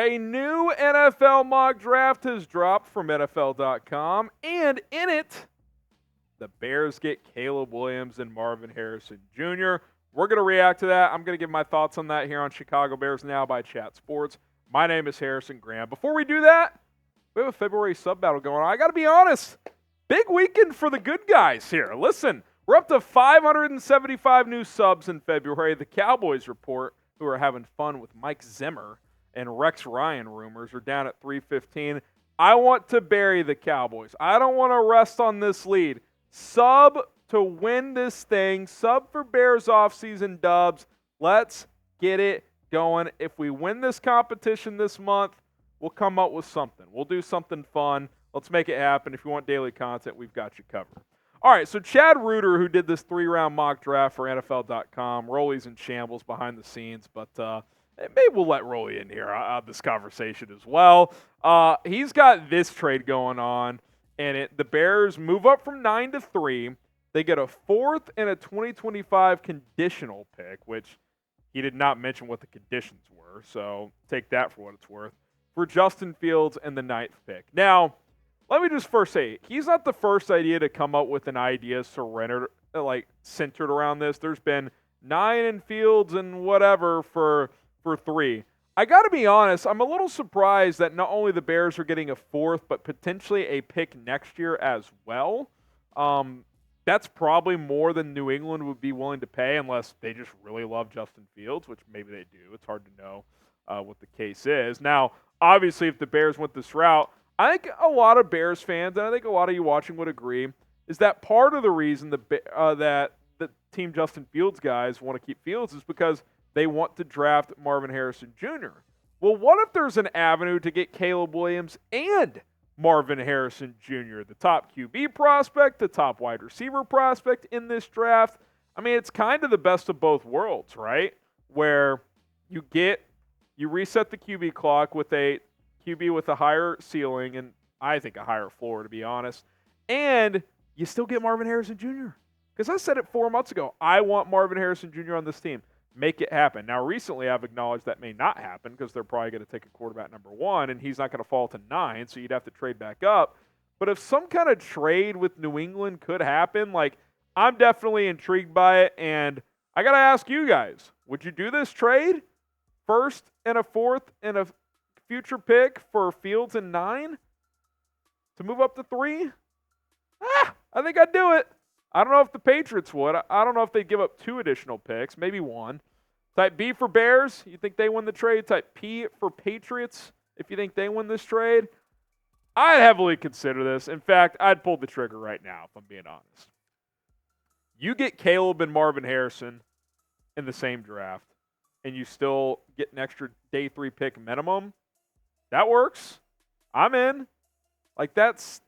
A new NFL mock draft has dropped from NFL.com, and in it, the Bears get Caleb Williams and Marvin Harrison Jr. We're going to react to that. I'm going to give my thoughts on that here on Chicago Bears Now by Chat Sports. My name is Harrison Graham. Before we do that, we have a February sub battle going on. I got to be honest, big weekend for the good guys here. Listen, we're up to 575 new subs in February. The Cowboys report, who are having fun with Mike Zimmer and Rex Ryan rumors, are down at 315. I want to bury the Cowboys. I don't want to rest on this lead. Sub to win this thing. Sub for Bears offseason dubs. Let's get it going. If we win this competition this month, we'll come up with something. We'll do something fun. Let's make it happen. If you want daily content, we've got you covered. All right, so Chad Reuter, who did this 3-round mock draft for NFL.com, Rolly's in shambles behind the scenes, but maybe we'll let Rolly in here on this conversation as well. He's got this trade going on, and the Bears move up from 9 to 3. They get a 4th and a 2025 conditional pick, which he did not mention what the conditions were, so take that for what it's worth, for Justin Fields and the 9th pick. Now, let me just first say, he's not the first idea to come up with an idea centered around this. There's been 9 in Fields and whatever for 3. I got to be honest, I'm a little surprised that not only the Bears are getting a 4th, but potentially a pick next year as well. That's probably more than New England would be willing to pay unless they just really love Justin Fields, which maybe they do. It's hard to know what the case is. Now, obviously, if the Bears went this route, I think a lot of Bears fans, and I think a lot of you watching would agree, is that part of the reason that the Team Justin Fields guys want to keep Fields is because they want to draft Marvin Harrison Jr. Well, what if there's an avenue to get Caleb Williams and Marvin Harrison Jr., the top QB prospect, the top wide receiver prospect in this draft? I mean, it's kind of the best of both worlds, right? Where you reset the QB clock with a QB with a higher ceiling and I think a higher floor, to be honest, and you still get Marvin Harrison Jr. Because I said it 4 months ago, I want Marvin Harrison Jr. on this team. Make it happen. Now, recently I've acknowledged that may not happen because they're probably going to take a quarterback number 1, and he's not going to fall to 9, so you'd have to trade back up. But if some kind of trade with New England could happen, I'm definitely intrigued by it, and I got to ask you guys, would you do this trade? 1st and a 4th and a future pick for Fields and 9 to move up to 3? I think I'd do it. I don't know if the Patriots would. I don't know if they'd give up 2 additional picks, maybe 1. Type B for Bears, you think they win the trade? Type P for Patriots, if you think they win this trade. I'd heavily consider this. In fact, I'd pull the trigger right now, if I'm being honest. You get Caleb and Marvin Harrison in the same draft, and you still get an extra day 3 pick minimum. That works. I'm in. That's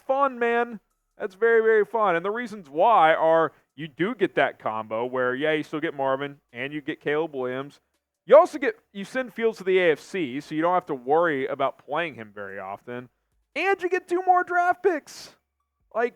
fun, man. That's very, very fun. And the reasons why are you do get that combo where, you still get Marvin and you get Caleb Williams. You also you send Fields to the AFC, so you don't have to worry about playing him very often. And you get 2 more draft picks.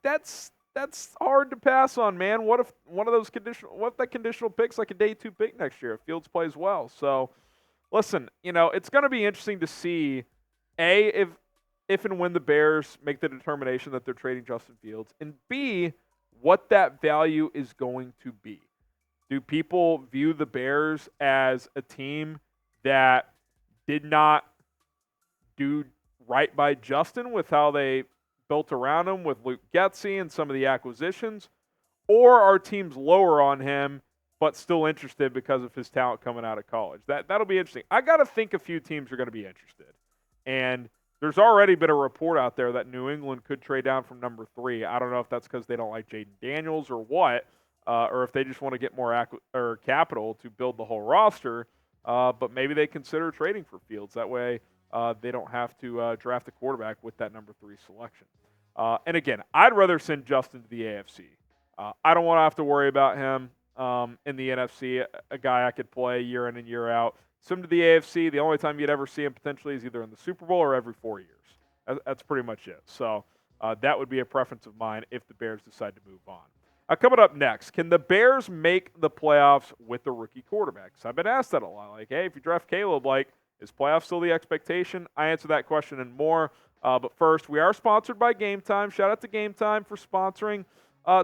That's hard to pass on, man. What if that conditional pick's like a day 2 pick next year if Fields plays well? So, listen, it's going to be interesting to see, if and when the Bears make the determination that they're trading Justin Fields, and B, what that value is going to be. Do people view the Bears as a team that did not do right by Justin with how they built around him with Luke Getsy and some of the acquisitions, or are teams lower on him but still interested because of his talent coming out of college? That'll be interesting. I got to think a few teams are going to be interested. And there's already been a report out there that New England could trade down from number 3. I don't know if that's because they don't like Jaden Daniels or what, or if they just want to get more capital to build the whole roster. But maybe they consider trading for Fields. That way they don't have to draft a quarterback with that number 3 selection. And again, I'd rather send Justin to the AFC. I don't want to have to worry about him in the NFC, a guy I could play year in and year out. Send him to the AFC. The only time you'd ever see him potentially is either in the Super Bowl or every 4 years. That's pretty much it. So that would be a preference of mine if the Bears decide to move on. Coming up next, can the Bears make the playoffs with the rookie quarterbacks? I've been asked that a lot. Hey, if you draft Caleb, Is playoff still the expectation? I answer that question and more. But first, we are sponsored by Game Time. Shout out to Game Time for sponsoring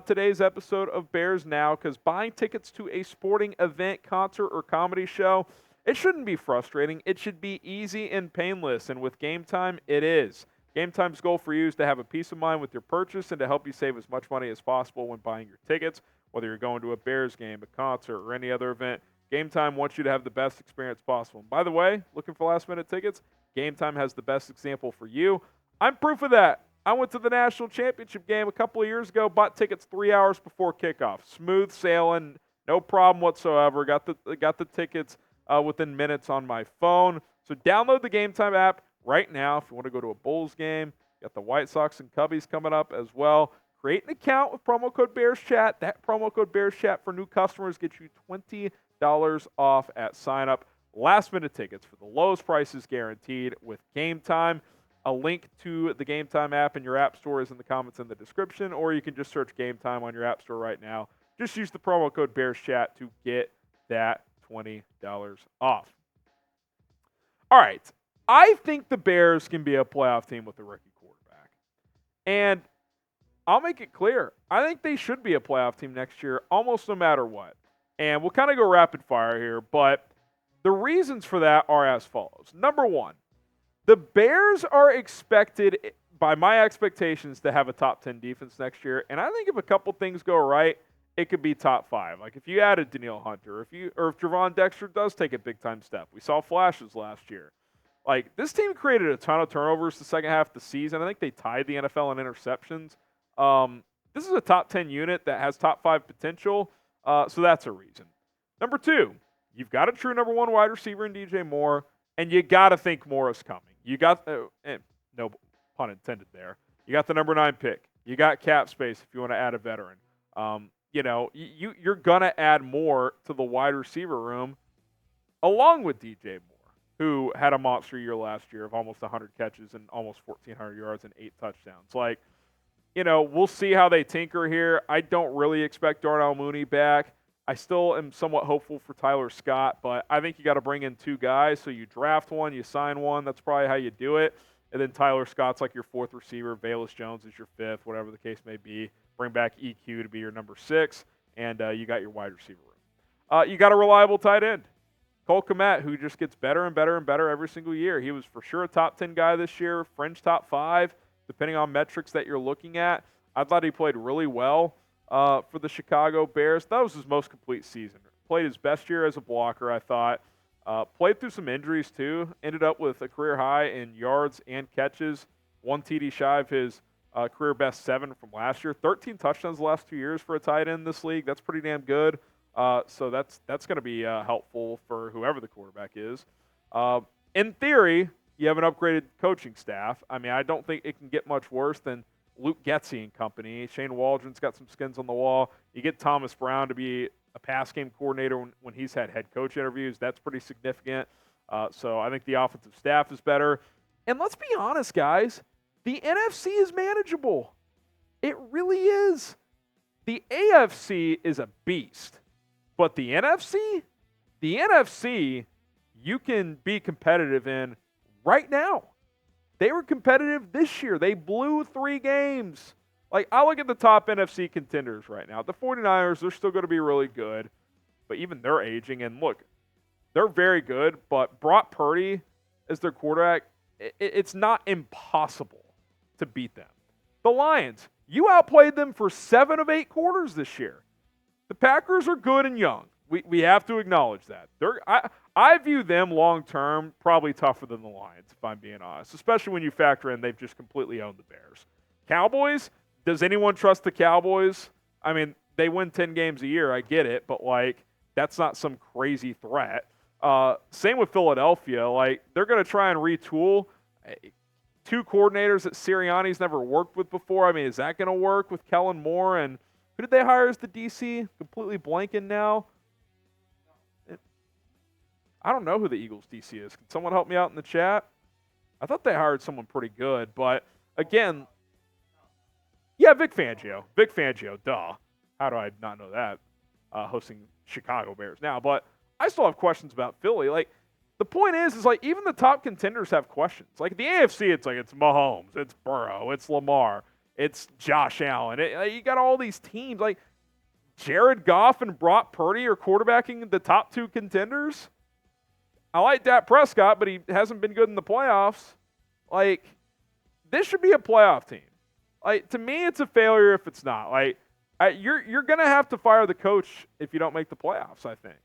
today's episode of Bears Now, because buying tickets to a sporting event, concert, or comedy show, it shouldn't be frustrating. It should be easy and painless, and with Game Time, it is. Game Time's goal for you is to have a peace of mind with your purchase and to help you save as much money as possible when buying your tickets, whether you're going to a Bears game, a concert, or any other event. Game Time wants you to have the best experience possible. And by the way, looking for last-minute tickets? Game Time has the best example for you. I'm proof of that. I went to the national championship game a couple of years ago, bought tickets 3 hours before kickoff. Smooth sailing, no problem whatsoever. Got the tickets within minutes on my phone. So download the Game Time app right now if you want to go to a Bulls game. Got the White Sox and Cubbies coming up as well. Create an account with promo code BearsChat. That promo code BearsChat for new customers gets you $20 off at sign-up. Last-minute tickets for the lowest prices guaranteed with Game Time. A link to the Game Time app in your app store is in the comments in the description, or you can just search Game Time on your app store right now. Just use the promo code BearsChat to get that $20 off. All right. I think the Bears can be a playoff team with a rookie quarterback. And I'll make it clear. I think they should be a playoff team next year, almost no matter what. And we'll kind of go rapid fire here, but the reasons for that are as follows. Number one, the Bears are expected, by my expectations, to have a top 10 defense next year. And I think if a couple things go right, it could be top 5. Like if you added Danielle Hunter, if Javon Dexter does take a big-time step. We saw flashes last year. Like, this team created a ton of turnovers the second half of the season. I think they tied the NFL in interceptions. This is a top 10 unit that has top 5 potential. So that's a reason. Number two, you've got a true number 1 wide receiver in DJ Moore, and you got to think Moore is coming. You got, no pun intended there. You got the number 9 pick. You got cap space if you want to add a veteran. You're going to add more to the wide receiver room along with DJ Moore, who had a monster year last year of almost 100 catches and almost 1,400 yards and 8 touchdowns. Like, we'll see how they tinker here. I don't really expect Darnell Mooney back. I still am somewhat hopeful for Tyler Scott, but I think you got to bring in 2 guys. So you draft one, you sign one. That's probably how you do it. And then Tyler Scott's like your 4th receiver. Velus Jones is your 5th, whatever the case may be. Bring back EQ to be your number 6, and you got your wide receiver room. You got a reliable tight end. Cole Kmet, who just gets better and better and better every single year. He was for sure a top 10 guy this year, fringe top 5, depending on metrics that you're looking at. I thought he played really well for the Chicago Bears. That was his most complete season. Played his best year as a blocker, I thought. Played through some injuries, too. Ended up with a career high in yards and catches. 1 TD shy of his career best 7 from last year. 13 touchdowns the last 2 years for a tight end in this league. That's pretty damn good. So that's going to be helpful for whoever the quarterback is. In theory, you have an upgraded coaching staff. I mean, I don't think it can get much worse than Luke Getsy and company. Shane Waldron's got some skins on the wall. You get Thomas Brown to be a pass game coordinator when he's had head coach interviews. That's pretty significant. So I think the offensive staff is better. And let's be honest, guys. The NFC is manageable. It really is. The AFC is a beast. But the NFC, you can be competitive in right now. They were competitive this year. They blew 3 games. Like, I look at the top NFC contenders right now. The 49ers, they're still going to be really good. But even they're aging. And look, they're very good. But Brock Purdy as their quarterback, it's not impossible to beat them. The Lions, you outplayed them for 7 of 8 quarters this year. The Packers are good and young. We have to acknowledge that. I view them long-term probably tougher than the Lions, if I'm being honest, especially when you factor in they've just completely owned the Bears. Cowboys, does anyone trust the Cowboys? I mean, they win 10 games a year. I get it, but, like, that's not some crazy threat. Same with Philadelphia. Like, they're going to try and retool 2 coordinators that Sirianni's never worked with before. I mean, is that going to work with Kellen Moore? And who did they hire as the DC? Completely blanking now. I don't know who the Eagles DC is. Can someone help me out in the chat? I thought they hired someone pretty good, but again, yeah, Vic Fangio. Vic Fangio, duh. How do I not know that? Hosting Chicago Bears now, but I still have questions about Philly. Like, the point is like even the top contenders have questions. Like the AFC, it's like it's Mahomes, it's Burrow, it's Lamar, it's Josh Allen. You got all these teams like Jared Goff and Brock Purdy are quarterbacking the top 2 contenders. I like Dak Prescott, but he hasn't been good in the playoffs. Like, this should be a playoff team. Like, to me, it's a failure if it's not. Like, you're going to have to fire the coach if you don't make the playoffs, I think.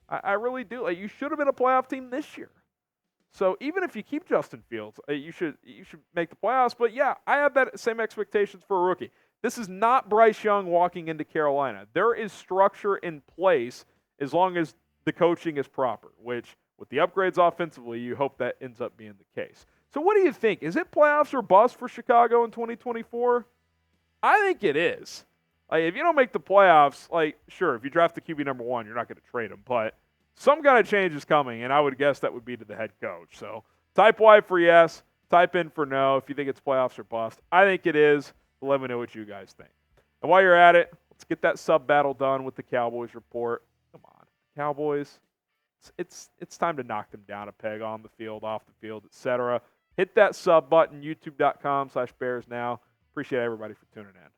I really do. Like, you should have been a playoff team this year. So even if you keep Justin Fields, you should make the playoffs. But, yeah, I have that same expectations for a rookie. This is not Bryce Young walking into Carolina. There is structure in place as long as the coaching is proper, which with the upgrades offensively, you hope that ends up being the case. So what do you think? Is it playoffs or bust for Chicago in 2024? I think it is. Like, if you don't make the playoffs, like, sure, if you draft the QB number 1, you're not going to trade him. But some kind of change is coming, and I would guess that would be to the head coach. So type Y for yes, type in for no if you think it's playoffs or bust. I think it is. But let me know what you guys think. And while you're at it, let's get that sub battle done with the Cowboys report. Come on, Cowboys. It's time to knock them down a peg on the field, off the field, etc. Hit that sub button, youtube.com/BearsNow. Appreciate everybody for tuning in.